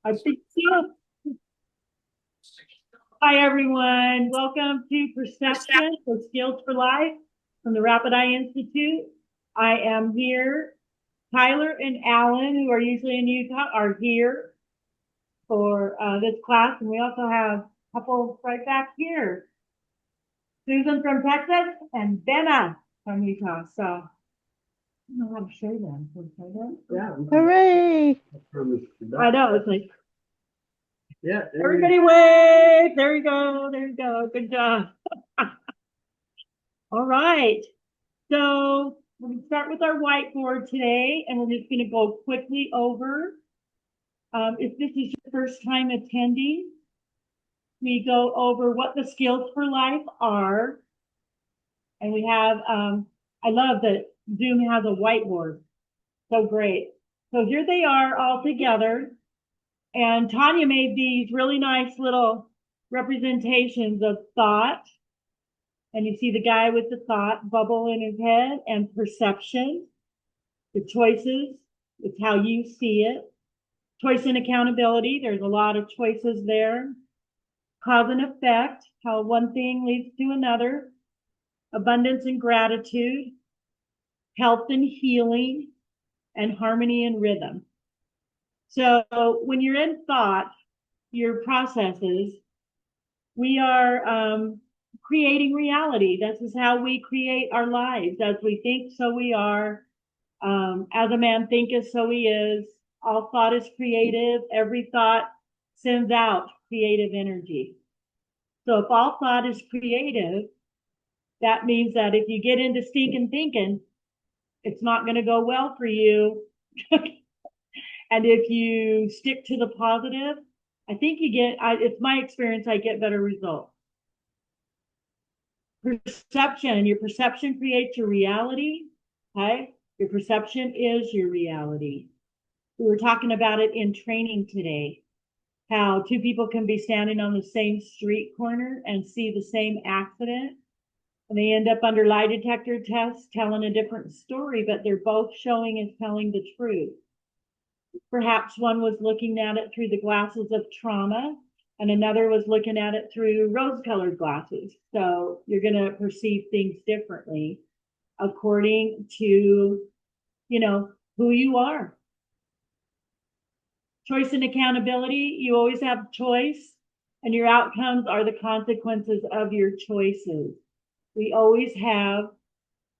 I think so. Hi, everyone. Welcome to Perception for Skills for Life from the Rapid Eye Institute. I am here. Tyler and Alan, who are usually in Utah, are here for this class. And we also have a couple right back here. Susan from Texas and Benna from Utah. So I don't know how to show them. Can we show them? Yeah. Hooray! I know. It's like, Yeah. everybody wave. There you go. There you go. Good job. All right. So we're going to start with our whiteboard today, and we're just going to go quickly over. If this is your first time attending, we go over what the skills for life are. And we have, I love that Zoom has a whiteboard. So great. So here they are all together. And Tanya made these really nice little representations of thought. And you see the guy with the thought bubble in his head, and perception, the choices, it's how you see it. Choice and accountability, there's a lot of choices there. Cause and effect, how one thing leads to another. Abundance and gratitude, health and healing, and harmony and rhythm. So when you're in thought, your processes, we are creating reality. This is how we create our lives. As we think, so we are. As a man thinketh, so he is. All thought is creative. Every thought sends out creative energy. So if all thought is creative, that means that if you get into stinking thinking, it's not going to go well for you. And if you stick to the positive, I think you get, it's my experience, I get better results. Perception, your perception creates your reality. Okay. Your perception is your reality. We were talking about it in training today, how two people can be standing on the same street corner and see the same accident. And they end up under lie detector tests telling a different story, but they're both showing and telling the truth. Perhaps one was looking at it through the glasses of trauma, and another was looking at it through rose-colored glasses. So you're going to perceive things differently according to, who you are. Choice and accountability, you always have choice, and your outcomes are the consequences of your choices. We always have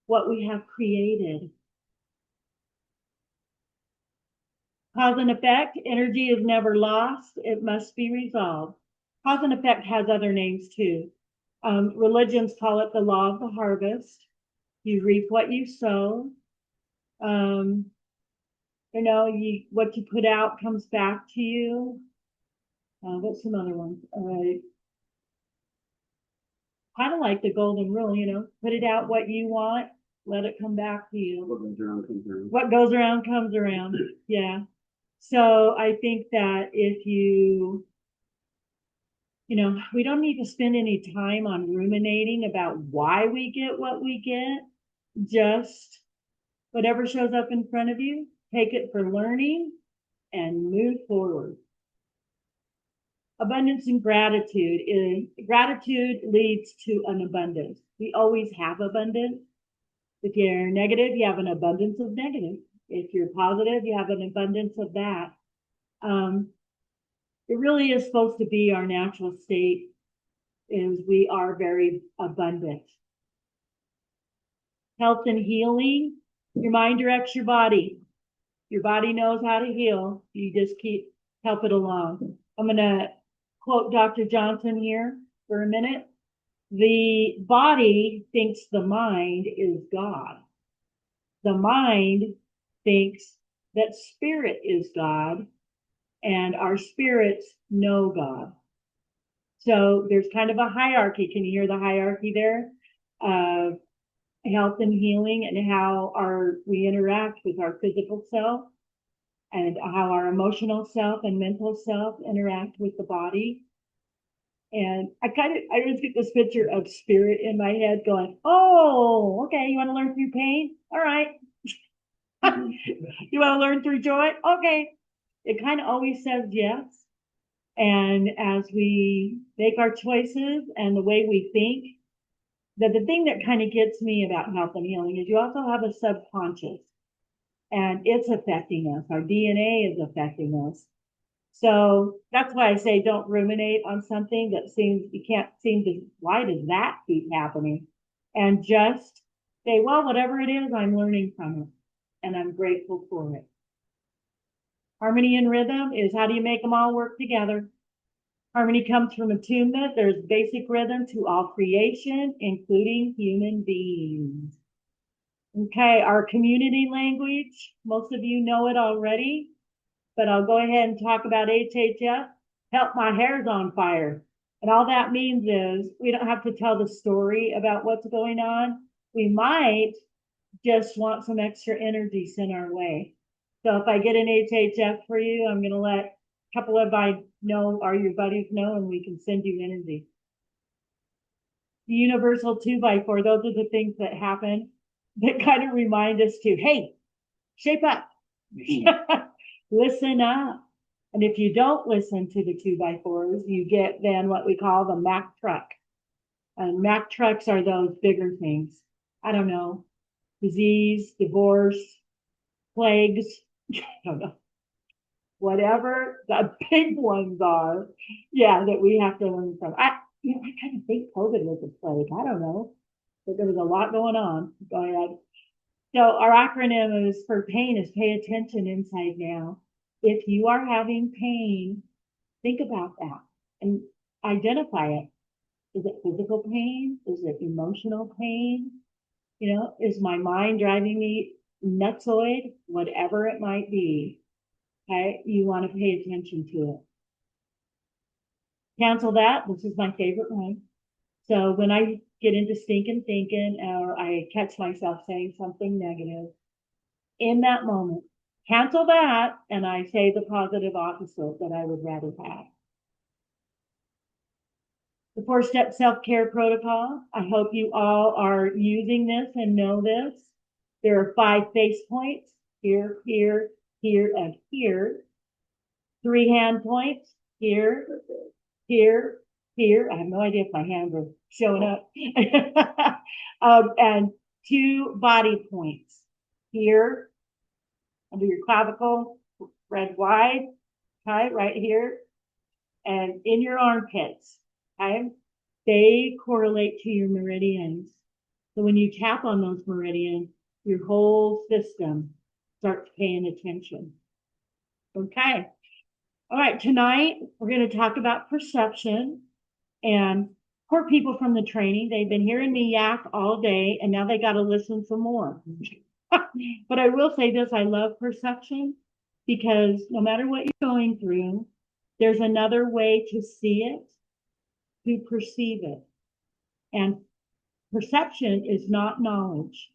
what we have created. Cause and effect, energy is never lost. It must be resolved. Cause and effect has other names too. Religions call it the law of the harvest. You reap what you sow. What you put out comes back to you. What's some other ones? Kind of like the golden rule, put it out what you want, let it come back to you. What goes around comes around. What goes around comes around. Yeah. So I think that if we don't need to spend any time on ruminating about why we get what we get. Just whatever shows up in front of you, take it for learning and move forward. Abundance and gratitude gratitude leads to an abundance. We always have abundance. If you're negative, you have an abundance of negative. If you're positive, you have an abundance of that. It really is supposed to be our natural state, is we are very abundant. Health and healing, your mind directs your body. Your body knows how to heal. You just help it along. I'm going to quote Dr. Johnson here for a minute. The body thinks the mind is God. The mind thinks that spirit is God, and our spirits know God. So there's kind of a hierarchy. Can you hear the hierarchy there? Health and healing, and how we interact with our physical self, and how our emotional self and mental self interact with the body. And I just get this picture of spirit in my head going, oh, okay, you want to learn through pain? All right. You want to learn through joy? Okay. it kind of always says yes. And as we make our choices and the way we think, that the thing that kind of gets me about health and healing is you also have a subconscious and it's affecting us. Our DNA is affecting us. So that's why I say don't ruminate on something that seems you can't seem to, why does that keep happening? And just say, well, whatever it is, I'm learning from it and I'm grateful for it. Harmony and rhythm is how do you make them all work together? Harmony comes from attunement. There's basic rhythm to all creation, including human beings. Okay, our community language, most of you know it already, but I'll go ahead and talk about HHF. Help, my hair's on fire. And all that means is we don't have to tell the story about what's going on. We might just want some extra energy sent our way. So if I get an HHF for you, I'm going to let a couple of I know, or your buddies know, and we can send you energy. The universal 2x4, those are the things that happen that kind of remind us to, hey, shape up, listen up. And if you don't listen to the 2x4s, you get then what we call the Mack truck. And Mack trucks are those bigger things. I don't know, disease, divorce, plagues, I don't know. Whatever the big ones are, yeah, that we have to learn from. I kind of think COVID was a plague. I don't know, but there was a lot going on. Go ahead. So our acronym is for pain is pay attention inside now. If you are having pain, think about that and identify it. Is it physical pain? Is it emotional pain? You know, is my mind driving me nutsoid? Whatever it might be. Okay, you want to pay attention to it. Cancel that. This is my favorite one. So when I get into stinking thinking or I catch myself saying something negative, in that moment, cancel that and I say the positive opposite that I would rather have. The 4-step self-care protocol. I hope you all are using this and know this. There are 5 face points, here, here, here, and here. 3 hand points, here, here, here. I have no idea if my hands are showing up. And 2 body points, here, under your clavicle, spread wide, okay, right here, and in your armpits, okay? They correlate to your meridians. So when you tap on those meridians, your whole system starts paying attention. Okay. All right. Tonight, we're going to talk about perception. And poor people from the training, they've been hearing me yak all day, and now they got to listen some more. But I will say this, I love perception because no matter what you're going through, there's another way to see it, to perceive it. And perception is not knowledge.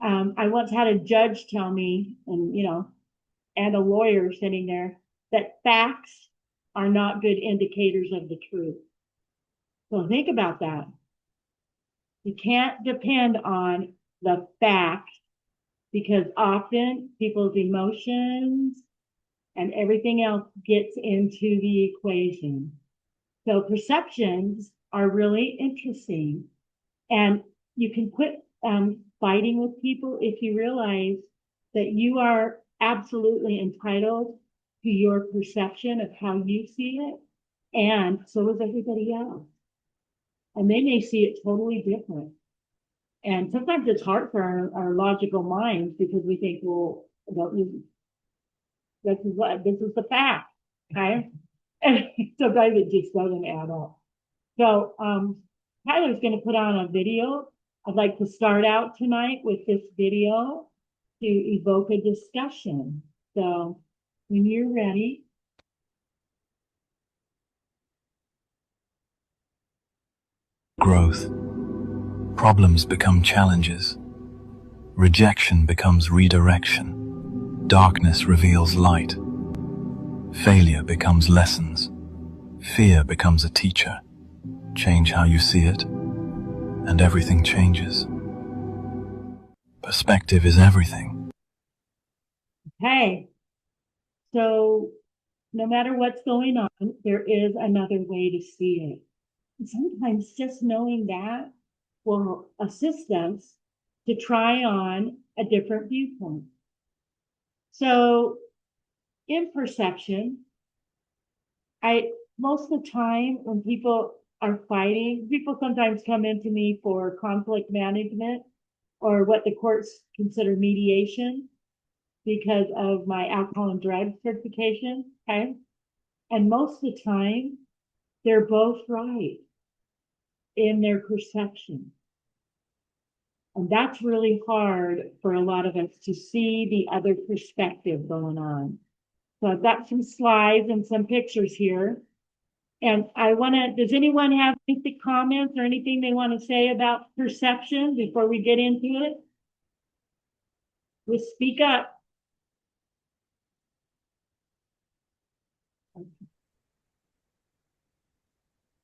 I once had a judge tell me, and a lawyer sitting there, that facts are not good indicators of the truth. So think about that. You can't depend on the facts because often people's emotions and everything else gets into the equation. So perceptions are really interesting. And you can quit fighting with people if you realize that you are absolutely entitled to your perception of how you see it. And so is everybody else. And they may see it totally different. And sometimes it's hard for our logical minds because we think, well, this is the fact, okay? And sometimes it just doesn't add up. So Tyler's going to put on a video. I'd like to start out tonight with this video to evoke a discussion. So when you're ready. Growth. Problems become challenges. Rejection becomes redirection. Darkness reveals light. Failure becomes lessons. Fear becomes a teacher. Change how you see it, and everything changes. Perspective is everything. Okay. So no matter what's going on, there is another way to see it. And sometimes just knowing that will assist us to try on a different viewpoint. So in perception, most of the time when people are fighting, people sometimes come into me for conflict management or what the courts consider mediation because of my alcohol and drug certification. Okay. And most of the time, they're both right in their perception. And that's really hard for a lot of us to see the other perspective going on. So I've got some slides and some pictures here. And does anyone have any comments or anything they want to say about perception before we get into it? Just speak up.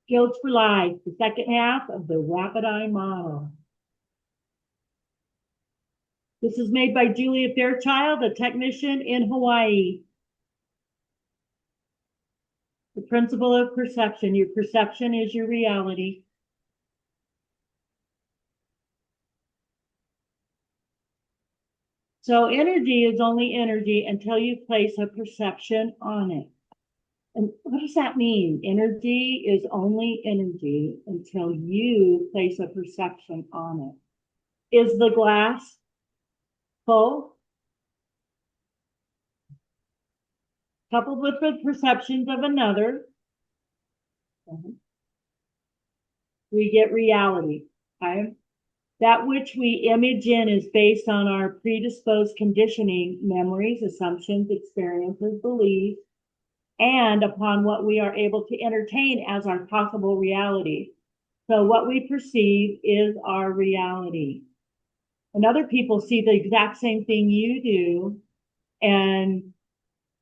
Skills for Life, the second half of the Rapid Eye Model. This is made by Julia Fairchild, a technician in Hawaii. The principle of perception. Your perception is your reality. So energy is only energy until you place a perception on it. And what does that mean? Energy is only energy until you place a perception on it. Is the glass full? Coupled with the perceptions of another, we get reality. Okay? That which we image in is based on our predisposed conditioning, memories, assumptions, experiences, beliefs, and upon what we are able to entertain as our possible reality. So what we perceive is our reality. And other people see the exact same thing you do, and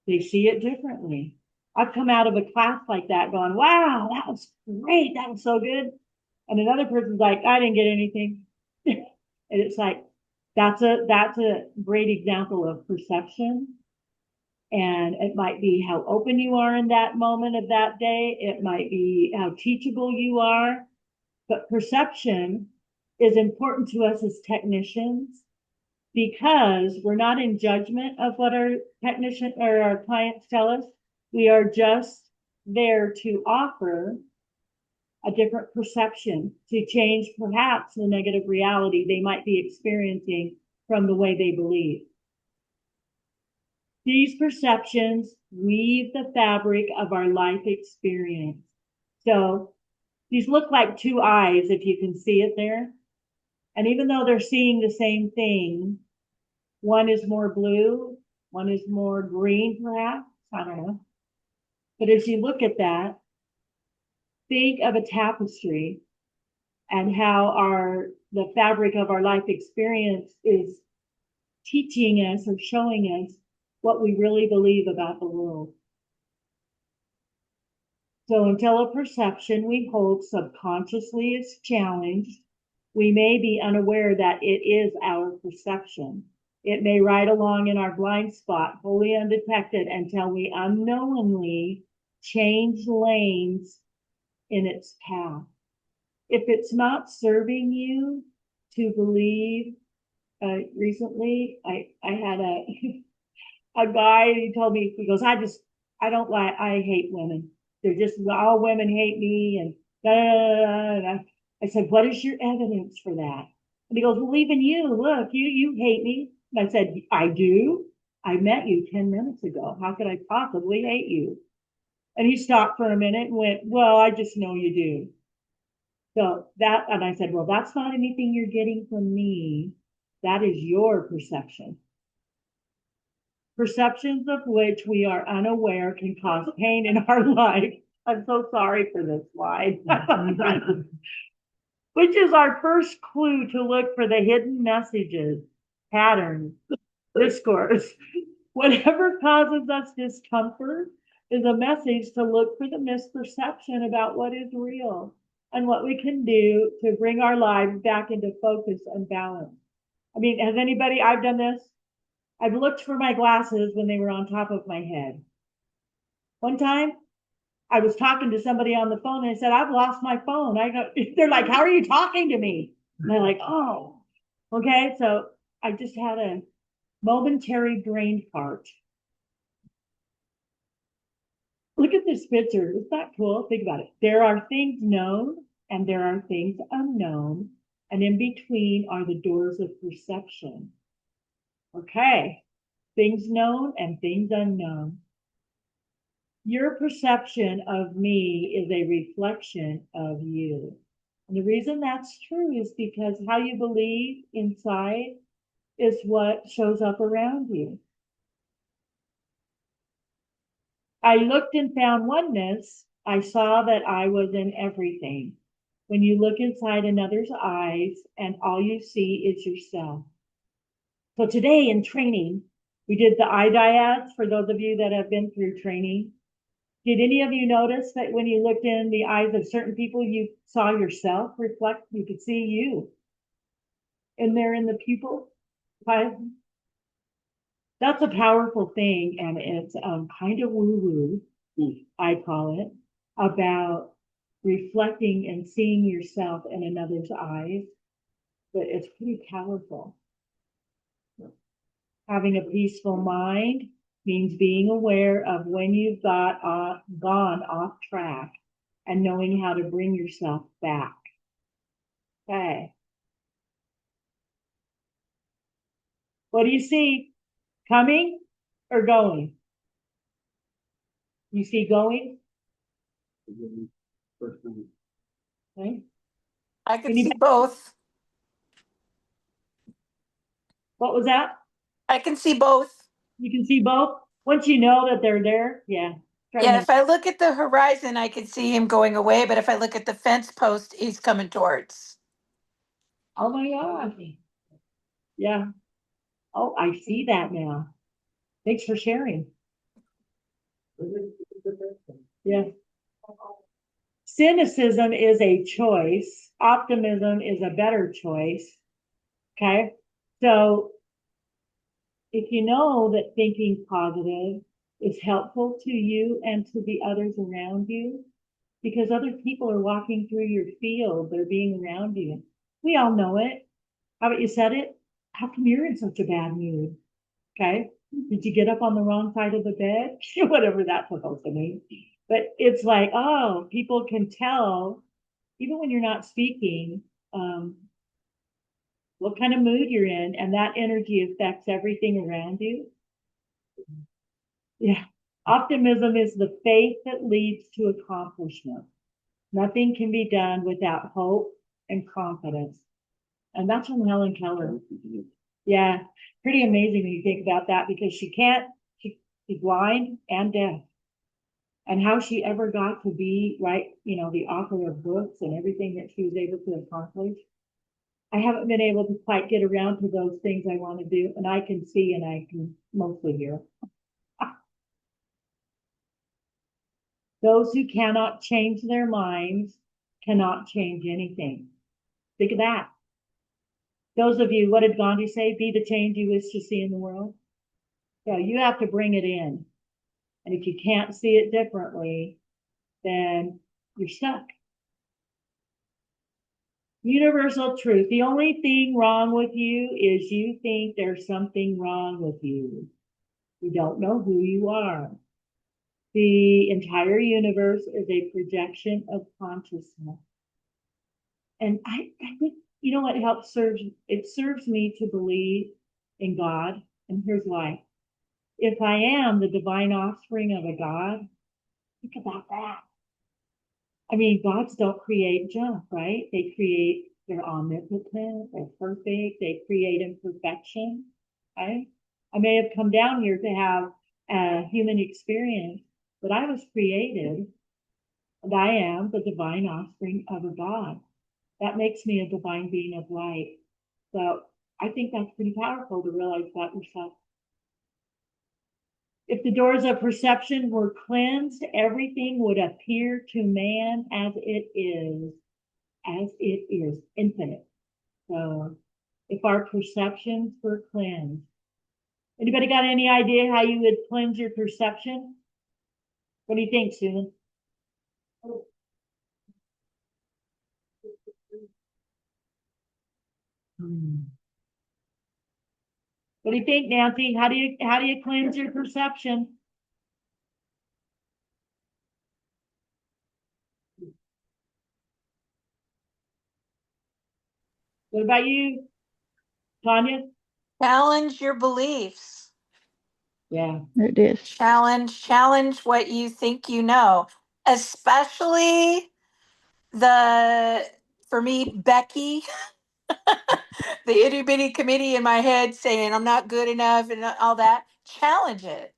they see it differently. I've come out of a class like that going, wow, that was great. That was so good. And another person's like, I didn't get anything. And it's like, that's a great example of perception. And it might be how open you are in that moment of that day. It might be how teachable you are. But perception is important to us as technicians because we're not in judgment of what our technician or our clients tell us. We are just there to offer a different perception to change perhaps the negative reality they might be experiencing from the way they believe. These perceptions weave the fabric of our life experience. So these look like two eyes, if you can see it there. And even though they're seeing the same thing, one is more blue, one is more green, perhaps. I don't know. But as you look at that, think of a tapestry and how the fabric of our life experience is teaching us or showing us what we really believe about the world. So until a perception we hold subconsciously is challenged, we may be unaware that it is our perception. It may ride along in our blind spot, wholly undetected, until we unknowingly change lanes in its path. If it's not serving you to believe, recently I had a guy, he told me, he goes, I hate women. They're just, all women hate me and da, da, da, da. And I said, what is your evidence for that? And he goes, well, even you, look, you hate me. And I said, I do. I met you 10 minutes ago. How could I possibly hate you? And he stopped for a minute and went, well, I just know you do. So and I said, well, that's not anything you're getting from me. That is your perception. Perceptions of which we are unaware can cause pain in our life. I'm so sorry for this slide. Which is our first clue to look for the hidden messages, patterns, discourse. Whatever causes us discomfort is a message to look for the misperception about what is real and what we can do to bring our lives back into focus and balance. I mean, I've done this. I've looked for my glasses when they were on top of my head. One time I was talking to somebody on the phone and I said, I've lost my phone. They're like, how are you talking to me? And they're like, oh, okay. So I just had a momentary brain fart. Look at this picture. Isn't that cool? Think about it. There are things known and there are things unknown. And in between are the doors of perception. Okay. Things known and things unknown. Your perception of me is a reflection of you. And the reason that's true is because how you believe inside is what shows up around you. I looked and found oneness. I saw that I was in everything. When you look inside another's eyes and all you see is yourself. So today in training, we did the eye dyads for those of you that have been through training. Did any of you notice that when you looked in the eyes of certain people, you saw yourself reflect? You could see you in there in the pupil. That's a powerful thing, and it's kind of woo-woo, I call it, about reflecting and seeing yourself in another's eyes. But it's pretty powerful. Having a peaceful mind means being aware of when you've gone off track and knowing how to bring yourself back. Okay. What do you see? Coming or going? You see going? Okay. I can see both. What was that? I can see both. You can see both? Once you know that they're there, yeah. Yeah, if I look at the horizon, I can see him going away, but if I look at the fence post, he's coming towards. Oh my God. Yeah. Oh, I see that now. Thanks for sharing. Yeah. Cynicism is a choice. Optimism is a better choice. Okay. So if you know that thinking positive is helpful to you and to the others around you, because other people are walking through your field, they're being around you. We all know it. How about you said it? How come you're in such a bad mood? Okay. Did you get up on the wrong side of the bed? Whatever that's supposed to mean. But it's like, oh, people can tell, even when you're not speaking, what kind of mood you're in, and that energy affects everything around you. Yeah. Optimism is the faith that leads to accomplishment. Nothing can be done without hope and confidence. And that's from Helen Keller. Yeah. Pretty amazing when you think about that, because she's blind and deaf. And how she ever got to be, right, the author of books and everything that she was able to accomplish. I haven't been able to quite get around to those things I want to do, and I can see and I can mostly hear. Those who cannot change their minds cannot change anything. Think of that. Those of you, what did Gandhi say? Be the change you wish to see in the world. So you have to bring it in. And if you can't see it differently, then you're stuck. Universal truth. The only thing wrong with you is you think there's something wrong with you. You don't know who you are. The entire universe is a projection of consciousness. And I think, what it serves me to believe in God. And here's why. If I am the divine offspring of a God, think about that. I mean, gods don't create junk, right? They're omnipotent, they're perfect, they create imperfection, right? I may have come down here to have a human experience, but I was created, and I am the divine offspring of a God. That makes me a divine being of light. So I think that's pretty powerful to realize that yourself. If the doors of perception were cleansed, everything would appear to man as it is infinite. So if our perceptions were cleansed, Anybody got any idea how you would cleanse your perception? What do you think, Susan? What do you think, Nancy? How do you cleanse your perception? What about you, Tanya? Challenge your beliefs. Yeah. It is. Challenge what you think you know, especially the, for me, Becky, the itty bitty committee in my head saying I'm not good enough and all that. Challenge it.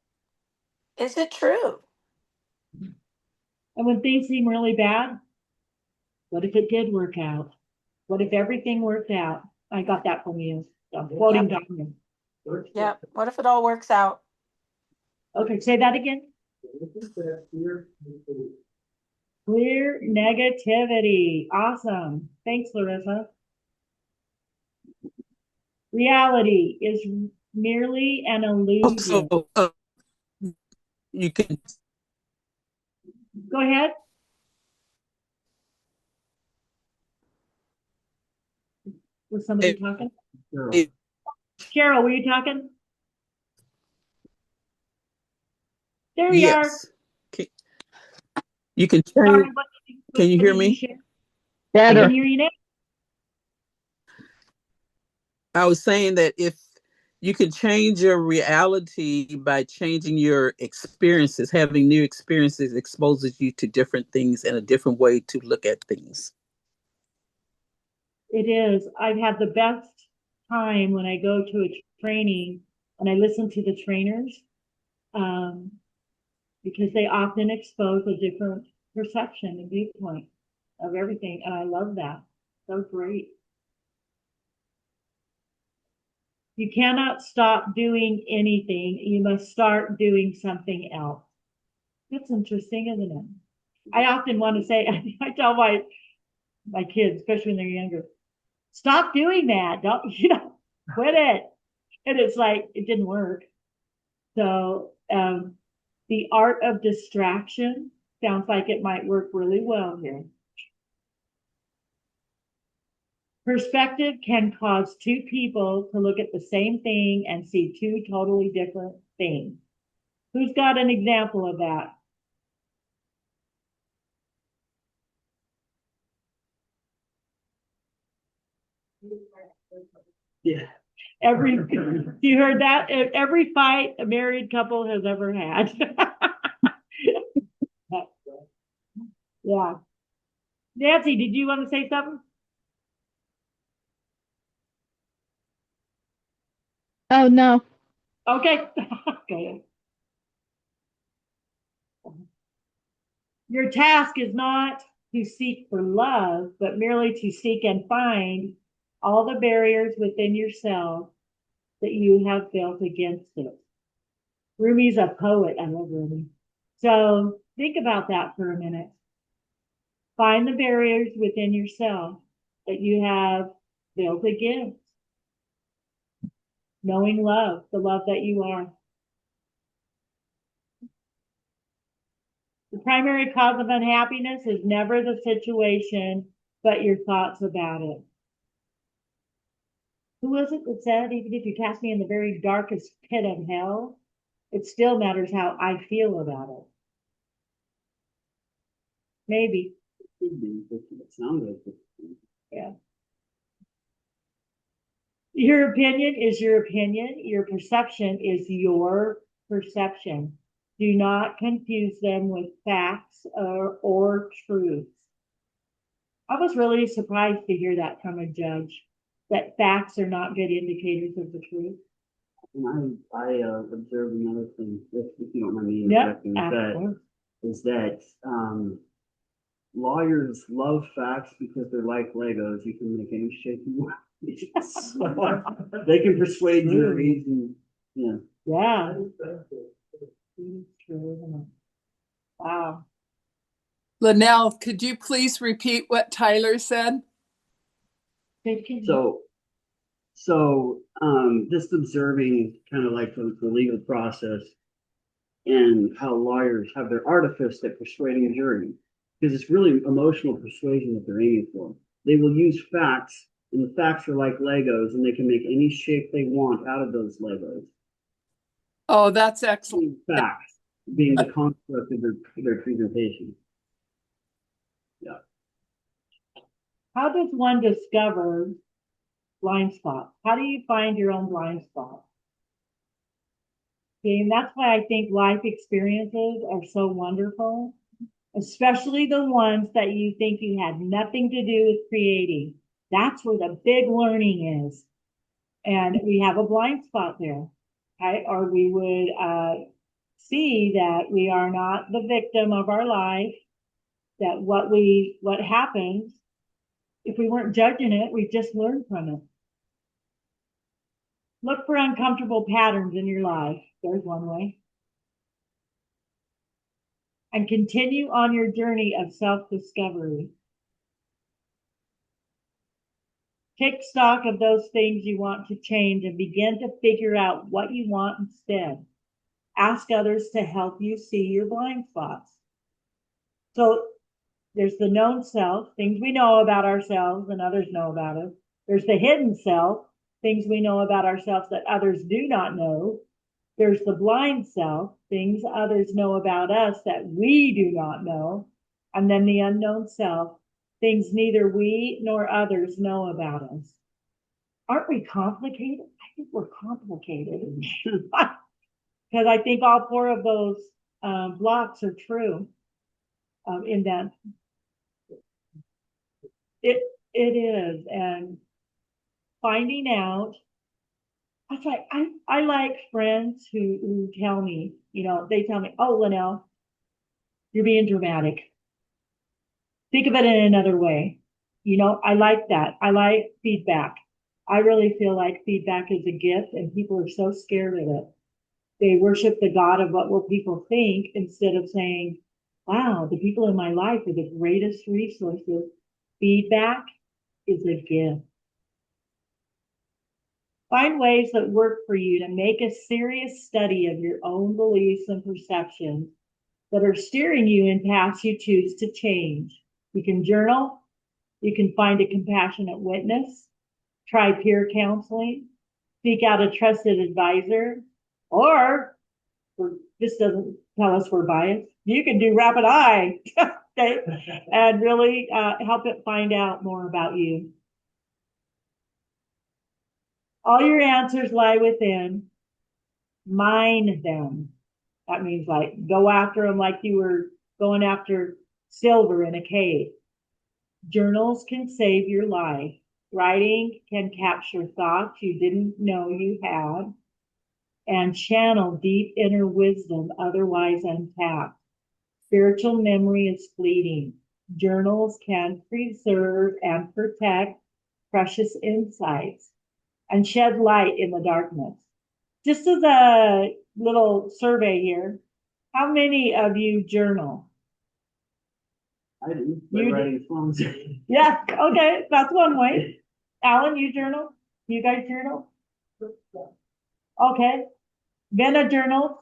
Is it true? And when things seem really bad, what if it did work out? What if everything worked out? I got that from you. So I'm quoting Dr. Yep. What if it all works out? Okay, say that again. Clear negativity. Awesome. Thanks, Larissa. Reality is merely an illusion. Also, you can. Go ahead. Was somebody talking? Cheryl, were you talking? There we are. Yes. You can Sorry, change. what Can you what hear did me? share? I Better. can hear you now. I was saying that if you can change your reality by changing your experiences, having new experiences exposes you to different things and a different way to look at things. It is. I've had the best time when I go to a training and I listen to the trainers, um, because they often expose a different perception and viewpoint of everything. And I love that. So great. You cannot stop doing anything. You must start doing something else. That's interesting, isn't it? I often want to say, I tell my kids, especially when they're younger, stop doing that. Don't, quit it. And it's like, it didn't work. So, the art of distraction sounds like it might work really well here. Perspective can cause two people to look at the same thing and see two totally different things. Who's got an example of that? Yeah. You heard that? Every fight a married couple has ever had. Yeah. Nancy, did you want to say something? Oh, no. Okay. Okay. Your task is not to seek for love, but merely to seek and find all the barriers within yourself that you have built against it. Rumi's a poet. I love Rumi. So think about that for a minute. Find the barriers within yourself that you have built against knowing love, the love that you are. The primary cause of unhappiness is never the situation, but your thoughts about it. Who was it that said, even if you cast me in the very darkest pit of hell, it still matters how I feel about it? Maybe. It sounded like Yeah. Your opinion is your opinion. Your perception is your perception. Do not confuse them with facts or truths. I was really surprised to hear that from a judge, that facts are not good indicators of the truth. And I observed another thing, if you don't mind me Yep, interjecting, is that lawyers love facts because they're like Legos. You can make any shape you want. They can persuade juries and yeah. Yeah. Wow. Lynell, could you please repeat what Tyler said? So So just observing kind of like the legal process and how lawyers have their artifice at persuading a jury, because it's really emotional persuasion that they're aiming for. They will use facts, and the facts are like Legos, and they can make any shape they want out of those Legos. Oh, that's excellent. Facts being the construct of their presentation. Yeah. How does one discover blind spots? How do you find your own blind spots? Okay, and that's why I think life experiences are so wonderful, especially the ones that you think you had nothing to do with creating. That's where the big learning is. And we have a blind spot there, okay? Or we would see that we are not the victim of our life, that what happens, if we weren't judging it, we just learned from it. Look for uncomfortable patterns in your life. There's one way. And continue on your journey of self-discovery. Take stock of those things you want to change and begin to figure out what you want instead. Ask others to help you see your blind spots. So there's the known self, things we know about ourselves and others know about us. There's the hidden self, things we know about ourselves that others do not know. There's the blind self, things others know about us that we do not know. And then the unknown self, things neither we nor others know about us. Aren't we complicated? I think we're complicated. Because I think all four of those blocks are true in that it is. And finding out, that's why I like friends who tell me, they tell me, oh, Lynell, you're being dramatic. Think of it in another way. I like that. I like feedback. I really feel like feedback is a gift and people are so scared of it. They worship the God of what will people think instead of saying, wow, the people in my life are the greatest resources. Feedback is a gift. Find ways that work for you to make a serious study of your own beliefs and perceptions that are steering you in paths you choose to change. You can journal. You can find a compassionate witness. Try peer counseling. Seek out a trusted advisor. Or, this doesn't tell us we're biased, you can do rapid eye okay? And really help it find out more about you. All your answers lie within. Mine them. That means like go after them like you were going after silver in a cave. Journals can save your life. Writing can capture thoughts you didn't know you had and channel deep inner wisdom otherwise untapped. Spiritual memory is fleeting. Journals can preserve and protect precious insights and shed light in the darkness. Just as a little survey here, how many of you journal? I do. By writing songs. Yeah, okay, that's one way. Alan, you journal? You guys journal? Okay. Benna journals.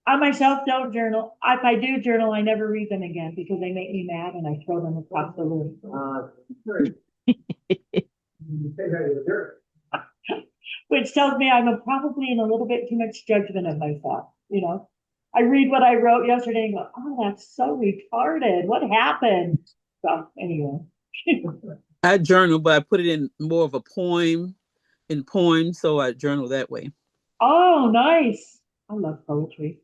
I myself don't journal. If I do journal, I never read them again because they make me mad and I throw them across the room. Which tells me I'm probably in a little bit too much judgment of myself. I read what I wrote yesterday and go, oh, that's so retarded. What happened? So anyway. I journal, but I put it in more of a poem, so I journal that way. Oh, nice. I love poetry.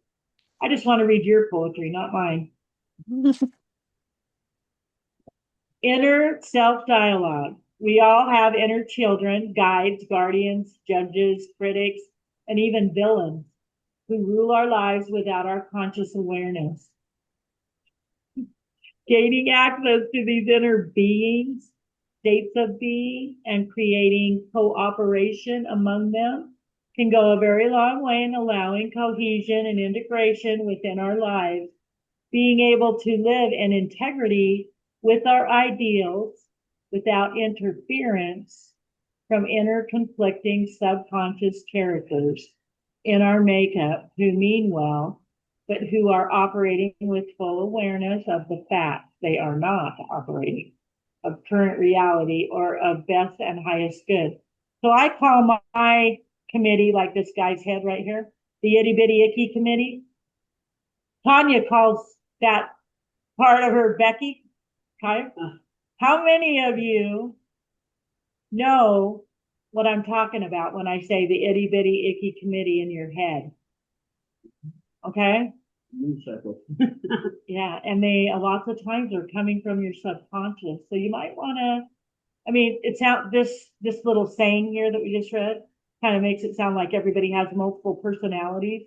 I just want to read your poetry, not mine. Inner self-dialogue. We all have inner children, guides, guardians, judges, critics, and even villains who rule our lives without our conscious awareness. Gaining access to these inner beings, states of being, and creating cooperation among them can go a very long way in allowing cohesion and integration within our lives, being able to live in integrity with our ideals without interference from inner conflicting subconscious characters in our makeup who mean well, but who are operating with full awareness of the fact they are not operating of current reality or of best and highest good. So I call my committee, like this guy's head right here, the itty bitty icky committee. Tanya calls that part of her Becky. Okay. How many of you know what I'm talking about when I say the itty bitty icky committee in your head? Okay. Yeah. And they, lots of times are coming from your subconscious. So you might want to, I mean, it's out this little saying here that we just read kind of makes it sound like everybody has multiple personalities.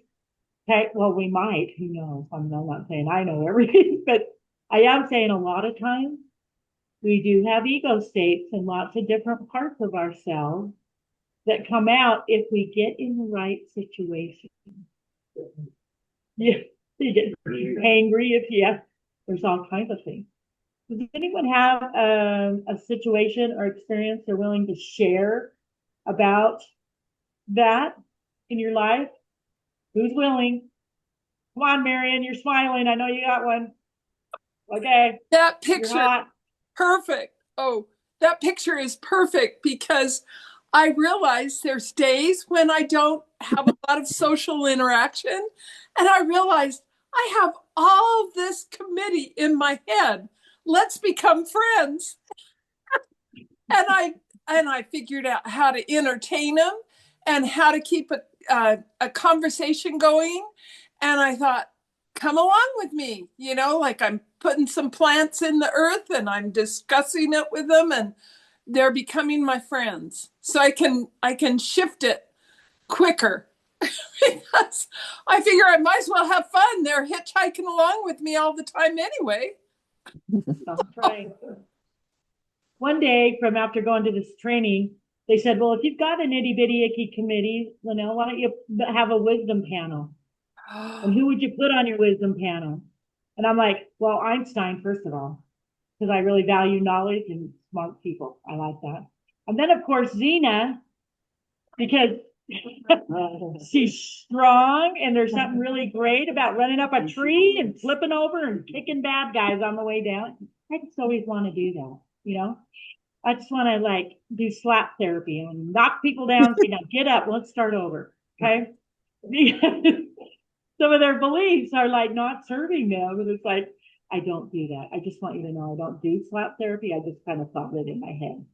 Okay. Well, we might, who knows? I'm not saying I know everything, but I am saying a lot of times we do have ego states and lots of different parts of ourselves that come out if we get in the right situation. Yeah, you get angry if there's all kinds of things. Does anyone have a situation or experience they're willing to share about that in your life? Who's willing? Come on, Marion, you're smiling. I know you got one. Okay. That You're picture, hot. perfect. Oh, that picture is perfect because I realize there's days when I don't have a lot of social interaction. And I realized I have all this committee in my head. Let's become friends. And I figured out how to entertain them and how to keep a conversation going. And I thought, come along with me, like I'm putting some plants in the earth and I'm discussing it with them and they're becoming my friends. So I can shift it quicker because I figure I might as well have fun. They're hitchhiking along with me all the time anyway. That's right. One day from after going to this training, they said, well, if you've got an itty bitty icky committee, Lynell, why don't you have a wisdom panel? And who would you put on your wisdom panel? And I'm like, well, Einstein, first of all, because I really value knowledge and smart people. I like that. And then, of course, Zena, because she's strong and there's something really great about running up a tree and flipping over and kicking bad guys on the way down. I just always want to do that. I just want to like do slap therapy and knock people down. Say, now get up, let's start over. Okay. Some of their beliefs are like not serving them. And it's like, I don't do that. I just want you to know I don't do slap therapy. I just kind of thought it in my head.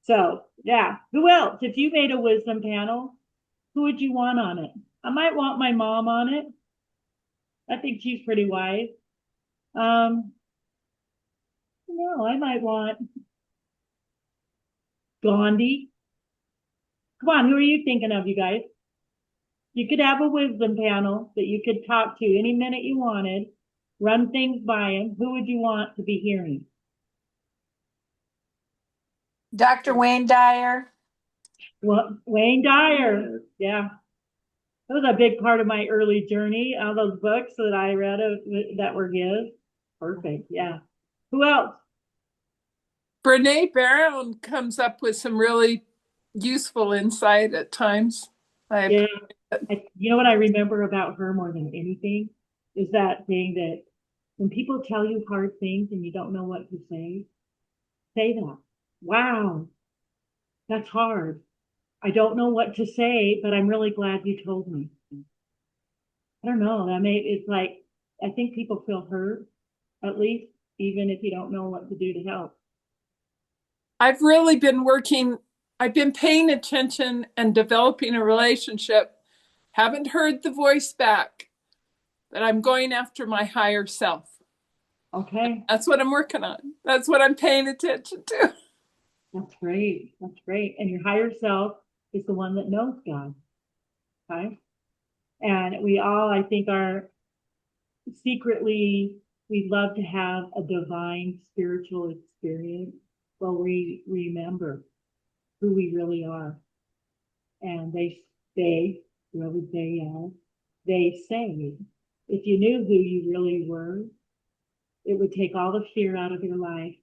So yeah. Who else? If you made a wisdom panel, who would you want on it? I might want my mom on it. I think she's pretty wise. No, I might want Gandhi. Come on, who are you thinking of, you guys? You could have a wisdom panel that you could talk to any minute you wanted, run things by him. Who would you want to be hearing? Dr. Wayne Dyer. Well, Wayne Dyer. Yeah. That was a big part of my early journey. All those books that I read that were his. Perfect. Yeah. Who else? Brene Brown comes up with some really useful insight at times. Yeah. You know what I remember about her more than anything is that thing that when people tell you hard things and you don't know what to say that. Wow, that's hard. I don't know what to say, but I'm really glad you told me. I don't know. It's like, I think people feel hurt, at least, even if you don't know what to do to help. I've really been I've been paying attention and developing a relationship. Haven't heard the voice back, but I'm going after my higher self. Okay. That's what I'm working on. That's what I'm paying attention to. That's great. That's great. And your higher self is the one that knows God. Okay. And we all, I think, are secretly, we'd love to have a divine spiritual experience where we remember who we really are. And where would they say, if you knew who you really were, it would take all the fear out of your life.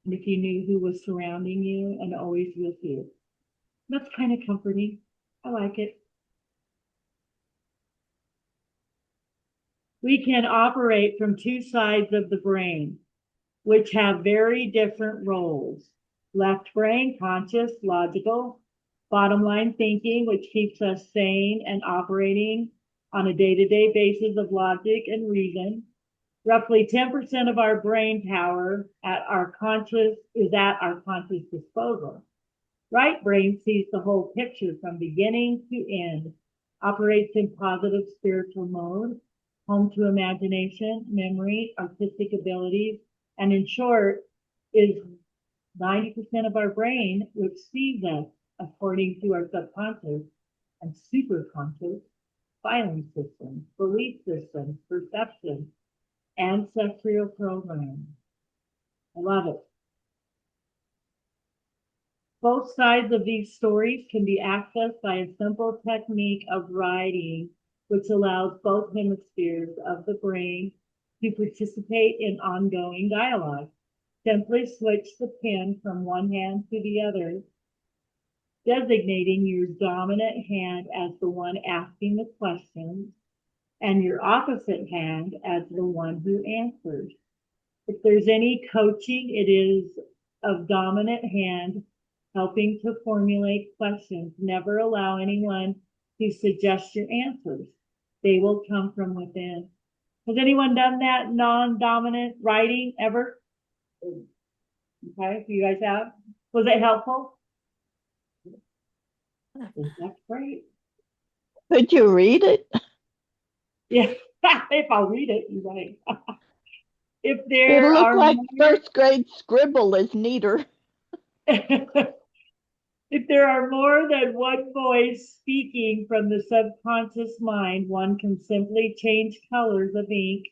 And if you knew who was surrounding you and always with you, That's kind of comforting. I like it. We can operate from two sides of the brain, which have very different roles. Left brain, conscious, logical. Bottom line thinking, which keeps us sane and operating on a day-to-day basis of logic and reason. Roughly 10% of our brain power is at our conscious disposal. Right brain sees the whole picture from beginning to end, operates in positive spiritual mode, home to imagination, memory, artistic abilities, and in short, is 90% of our brain, which sees us according to our subconscious and superconscious filing systems, belief systems, perceptions, ancestral programs. I love it. Both sides of these stories can be accessed by a simple technique of writing, which allows both hemispheres of the brain to participate in ongoing dialogue. Simply switch the pen from one hand to the other, designating your dominant hand as the one asking the questions and your opposite hand as the one who answers. If there's any coaching, it is of dominant hand helping to formulate questions. Never allow anyone to suggest your answers. They will come from within. Has anyone done that non-dominant writing ever? Okay, you guys have? Was it helpful? That's great. Could you read it? Yeah, if I'll read it, you're right. If It there looked are like more, first grade scribble is neater. if there are more than one voice speaking from the subconscious mind, one can simply change colors of ink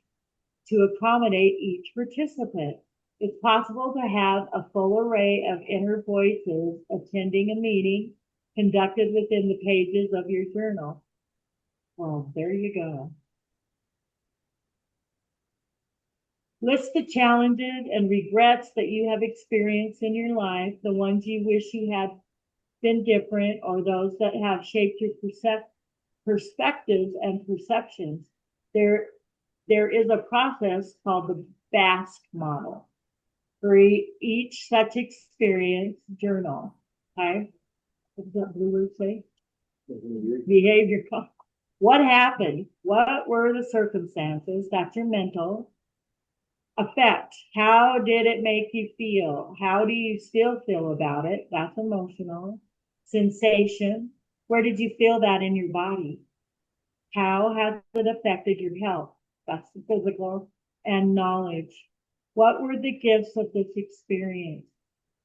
to accommodate each participant. It's possible to have a full array of inner voices attending a meeting conducted within the pages of your journal. Well, there you go. List the challenges and regrets that you have experienced in your life, the ones you wish you had been different, or those that have shaped your perspectives and perceptions. There is a process called the Basque model. For each such experience, journal. Okay? What does that blue word say? Behavior. What happened? What were the circumstances? That's your mental. Affect. How did it make you feel? How do you still feel about it? That's emotional. Sensation. Where did you feel that in your body? How has it affected your health? That's the physical. And knowledge. What were the gifts of this experience?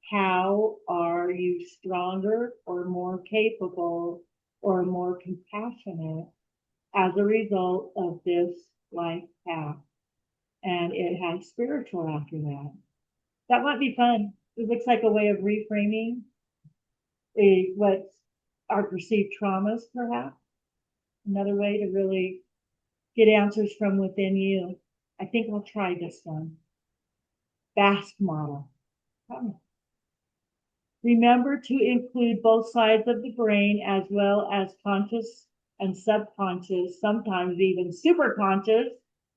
How are you stronger or more capable or more compassionate as a result of this life path? And it has spiritual after that. That might be fun. It looks like a way of reframing what our perceived traumas, perhaps. Another way to really get answers from within you. I think I'll try this one. Basque model. Remember to include both sides of the brain as well as conscious and subconscious, sometimes even superconscious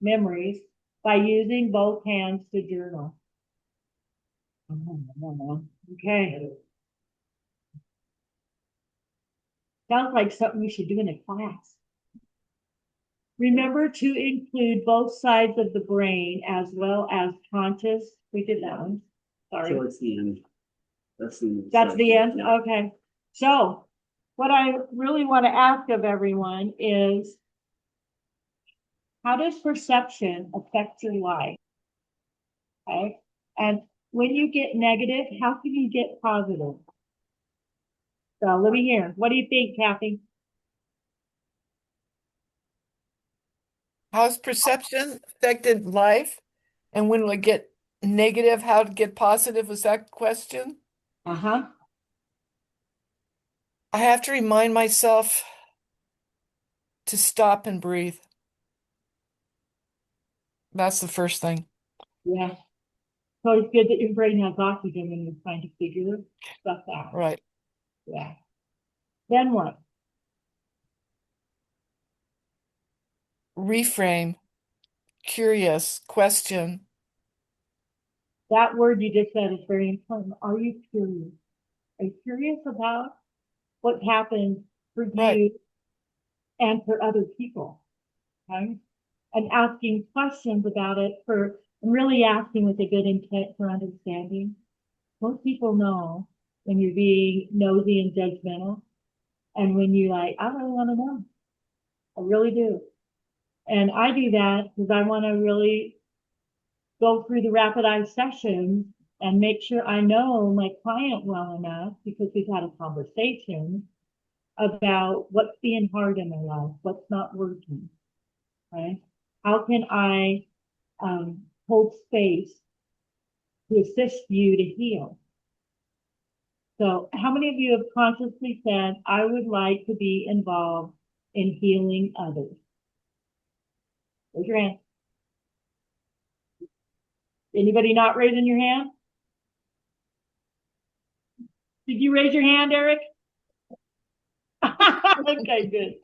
memories by using both hands to journal. Okay. Sounds like something we should do in a class. Remember to include both sides of the brain as well as conscious. We did that one. Sorry. So it's the end. That's the end? Yeah. Okay. So what I really want to ask of everyone is, how does perception affect your life? Okay. And when you get negative, how can you get positive? So let me hear. What do you think, Kathy? How's perception affected life? And when we get negative, how to get positive? Was that question? Uh-huh. I have to remind myself to stop and breathe. That's the first thing. Yeah. So it's good that your brain has oxygen when you're trying to figure stuff out. Right. Yeah. Then what? Reframe. Curious. Question. That word you just said is very important. Are you curious? Are you curious about what happens for Right. you and for other people? Okay? And asking questions about it and really asking with a good intent for understanding. Most people know when you're being nosy and judgmental, and when you like, I really want to know. I really do. And I do that because I want to really go through the rapid eye sessions and make sure I know my client well enough because we've had a conversation about what's being hard in their life, what's not working, right? How can I hold space to assist you to heal? So how many of you have consciously said, I would like to be involved in healing others? Raise your hand. Anybody not raising your hand? Did you raise your hand, Eric? Okay, good.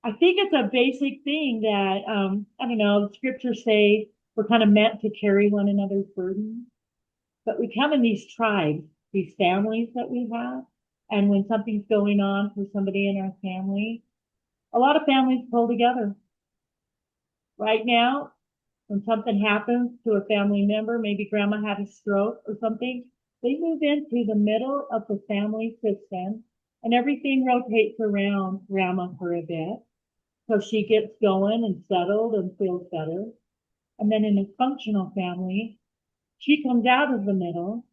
I think it's a basic thing that, I don't know, the scriptures say we're kind of meant to carry one another's burdens, but we come in these tribes, these families that we have. And when something's going on for somebody in our family, a lot of families pull together. Right now, when something happens to a family member, maybe grandma had a stroke or something, they move into the middle of the family system and everything rotates around grandma for a bit. So she gets going and settled and feels better. And then in a functional family, she comes out of the middle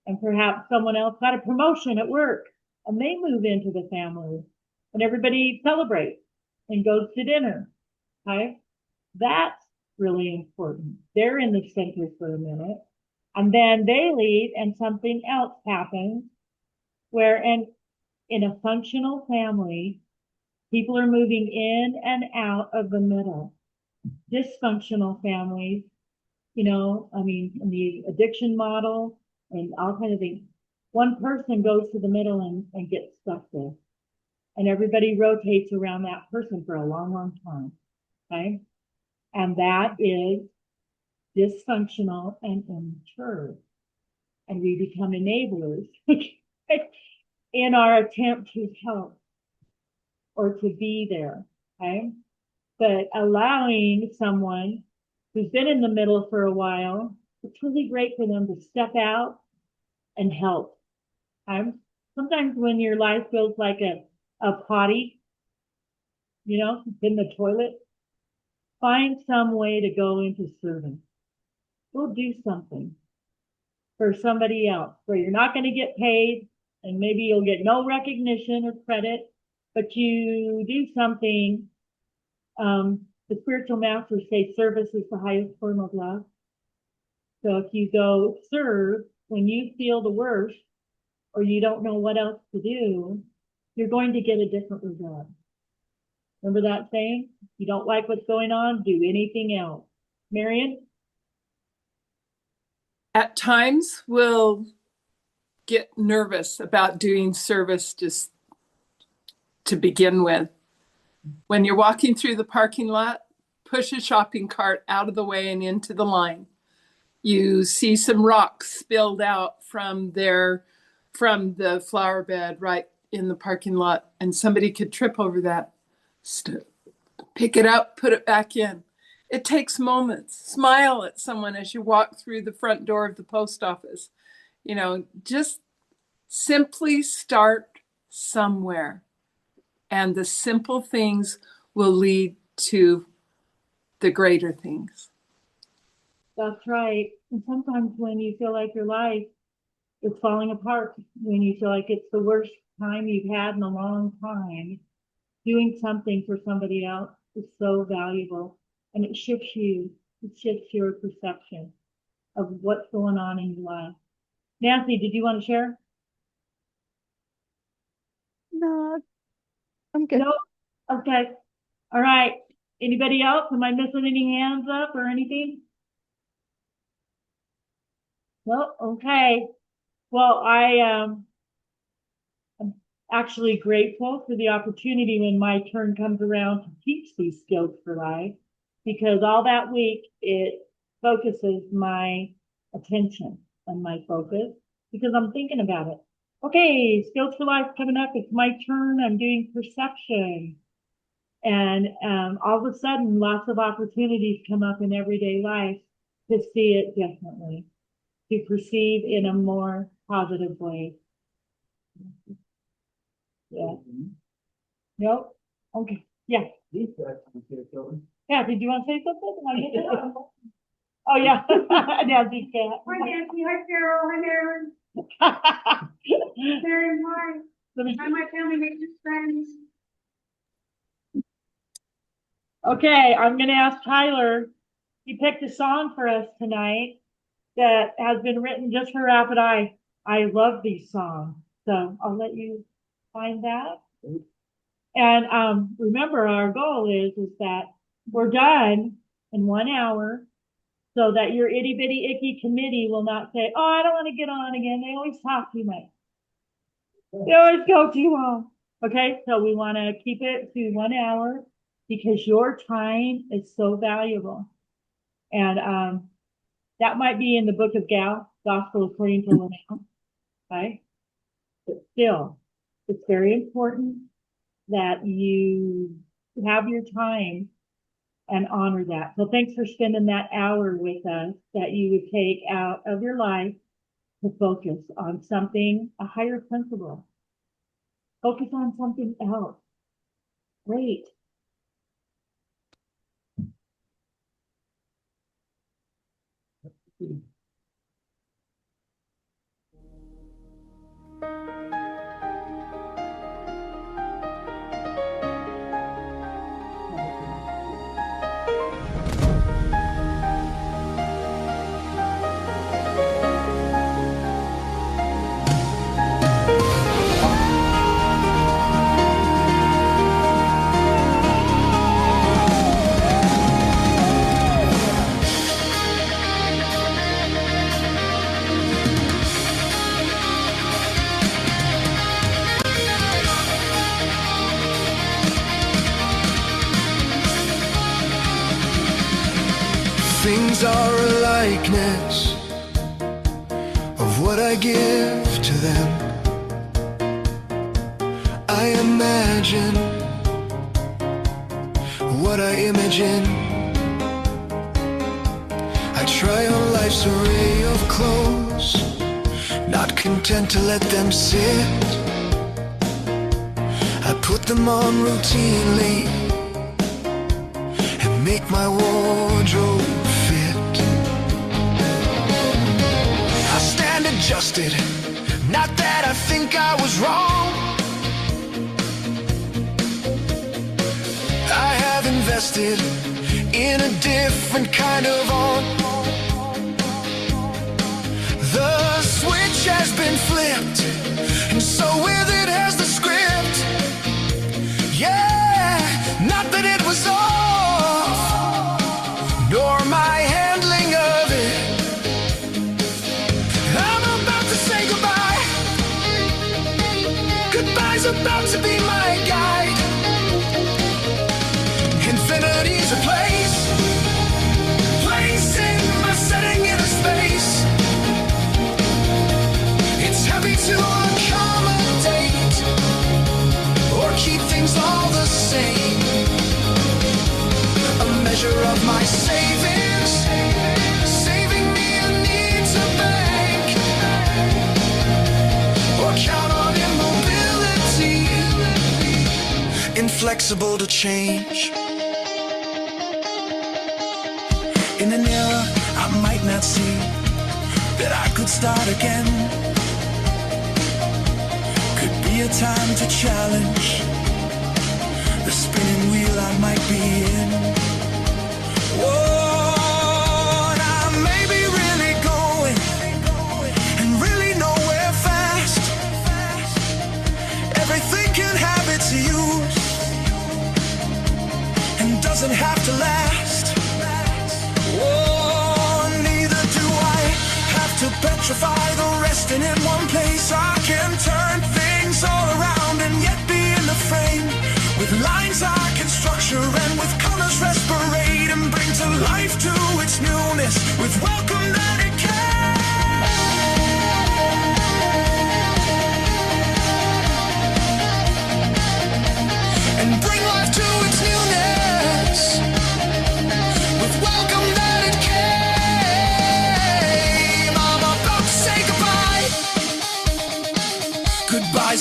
and perhaps someone else got a promotion at work and they move into the family and everybody celebrates and goes to dinner. Okay. That's really important. They're in the center for a minute and then they leave and something else happens where, and in a functional family, people are moving in and out of the middle. Dysfunctional families, in the addiction model and all kind of things, one person goes to the middle and gets stuck there. And everybody rotates around that person for a long, long time. Okay. And that is dysfunctional and immature. And we become enablers in our attempt to help or to be there. Okay. But allowing someone who's been in the middle for a while, it's really great for them to step out and help. Sometimes when your life feels like a potty, in the toilet, find some way to go into service. Go do something for somebody else where you're not going to get paid and maybe you'll get no recognition or credit, but you do something. The spiritual masters say service is the highest form of love. So if you go serve when you feel the worst or you don't know what else to do, you're going to get a different result. Remember that saying? If you don't like what's going on, do anything else. Marion? At times, we'll get nervous about doing service just to begin with. When you're walking through the parking lot, push a shopping cart out of the way and into the line. You see some rocks spilled out from the flower bed right in the parking lot, and somebody could trip over that. Pick it up, put it back in. It takes moments. Smile at someone as you walk through the front door of the post office. Just simply start somewhere. And the simple things will lead to the greater things. That's right. And sometimes when you feel like your life is falling apart, when you feel like it's the worst time you've had in a long time, doing something for somebody else is so valuable. And it shifts your perception of what's going on in your life. Nancy, did you want to share? No, I'm good. No? Okay. All right. Anybody else? Am I missing any hands up or anything? Well, okay. Well, I'm actually grateful for the opportunity when my turn comes around to teach these skills for life, because all that week it focuses my attention and my focus because I'm thinking about it. Okay, skills for life coming up. It's my turn. I'm doing perception. And all of a sudden, lots of opportunities come up in everyday life to see it differently, to perceive in a more positive way. Yeah. Nope. Okay. Yeah. Yeah. Did you want to say something? Oh, yeah. Nancy can't. Hi, Nancy. Hi, Carol. Hi, Marilyn. Mary, hi. Hi, my family, makes friends. Okay, I'm going to ask Tyler. He picked a song for us tonight that has been written just for Rapid Eye. I love these songs, so I'll let you find that. And remember, our goal is that we're done in 1 hour, so that your itty bitty icky committee will not say, "Oh, I don't want to get on again." They always talk too much. They always go too long. Okay, so we want to keep it to 1 hour because your time is so valuable. And that might be in the book of Gospel according to Lynell, right? But still, it's very important that you have your time and honor that. So thanks for spending that hour with us that you would take out of your life to focus on something, a higher principle. Focus on something else. Great. Things are a likeness of what I give to them. I imagine what I imagine. I try on life's array of clothes, not content to let them sit. I put them on routinely and make my wardrobe fit. I stand adjusted, not that I think I was wrong. I have invested in a different kind of on. The switch has been flipped, and so with it has the script. Yeah, not that it was off, nor my handling of it. I'm about to say goodbye. Goodbye's about to be my guide. Infinity's a place, placing my setting in a space. It's happy to accommodate or keep things all the same. A measure of my savings, saving me a need to bank, or count on immobility, inflexible to change. In an era I might not see that I could start again. Could be a time to challenge the spinning wheel I might be in. Whoa, and I may be really going and really nowhere fast. Everything can have its use and doesn't have to last. Oh, neither do I have to petrify the resting in one place. I can turn things all around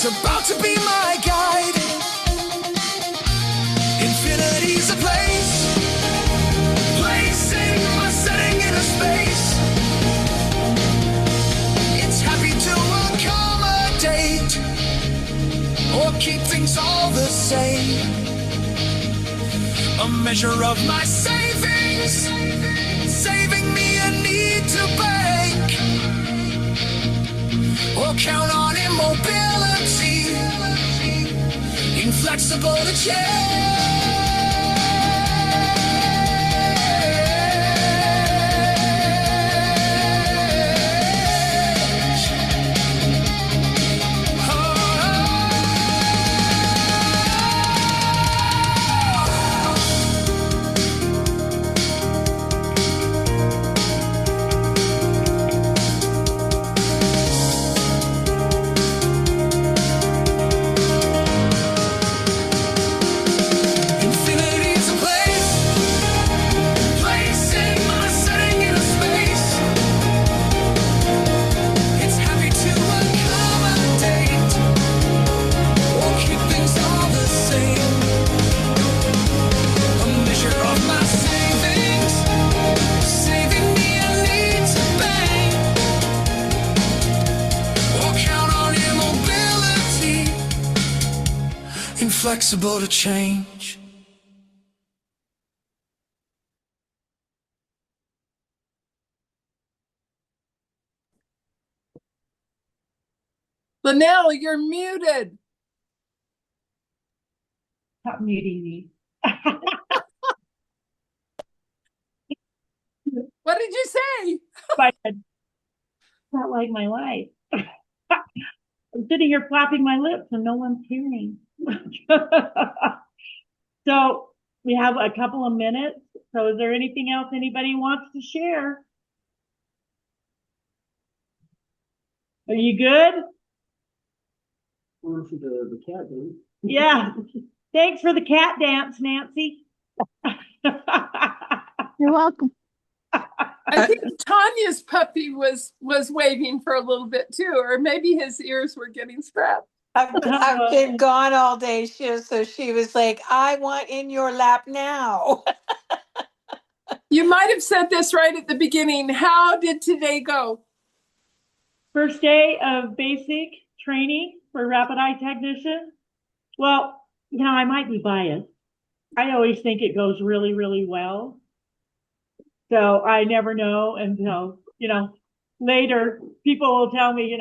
is about to be my guide. Infinity's a place, placing my setting in a space. It's happy to accommodate or keep things all the same. A measure of my savings, saving me a need to bank, or count on immobility, inflexible to change. Flexible to change. Lynell, you're muted. Stop muting me. What did you say? It's not like my life. I'm sitting here flapping my lips and no one's hearing. So we have a couple of minutes. So is there anything else anybody wants to share? Are you good? Well, the cat dance. Yeah. Thanks for the cat dance, Nancy. You're welcome. I think Tanya's puppy was waving for a little bit too, or maybe his ears were getting scratched. I've been gone all day, so she was like, I want in your lap now. You might have said this right at the beginning. How did today go? First day of basic training for rapid eye technician. Well, I might be biased. I always think it goes really, really well. So I never know until, later people will tell me,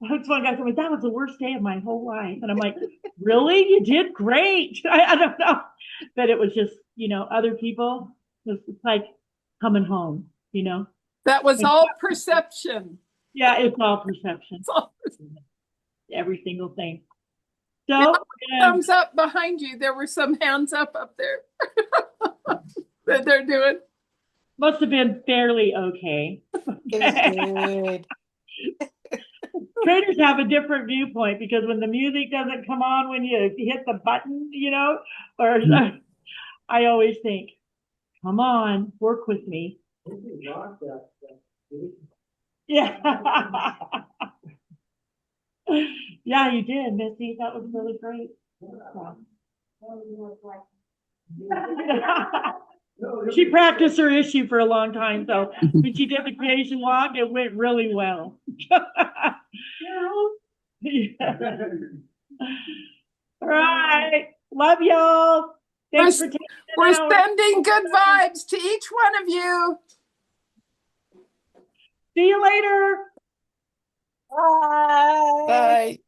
that's one guy told me that was the worst day of my whole life. And I'm like, really? You did great. I don't know. But it was just, other people, it's like coming home, That was all perception. Yeah, it's all perception. It's all perception. Every single thing. So, thumbs up behind you. There were some hands up there that they're doing. Must have been fairly okay. It was good. Traders have a different viewpoint because when the music doesn't come on when you hit the button, or I always think, come on, work with me. Yeah. Yeah, you did, Missy. That was really great. She practiced her issue for a long time, so when she did the creation walk, it went really well. Yeah. All right. Love y'all. Thanks for taking an We're hour. sending good vibes to each one of you. See you later. Bye. Bye.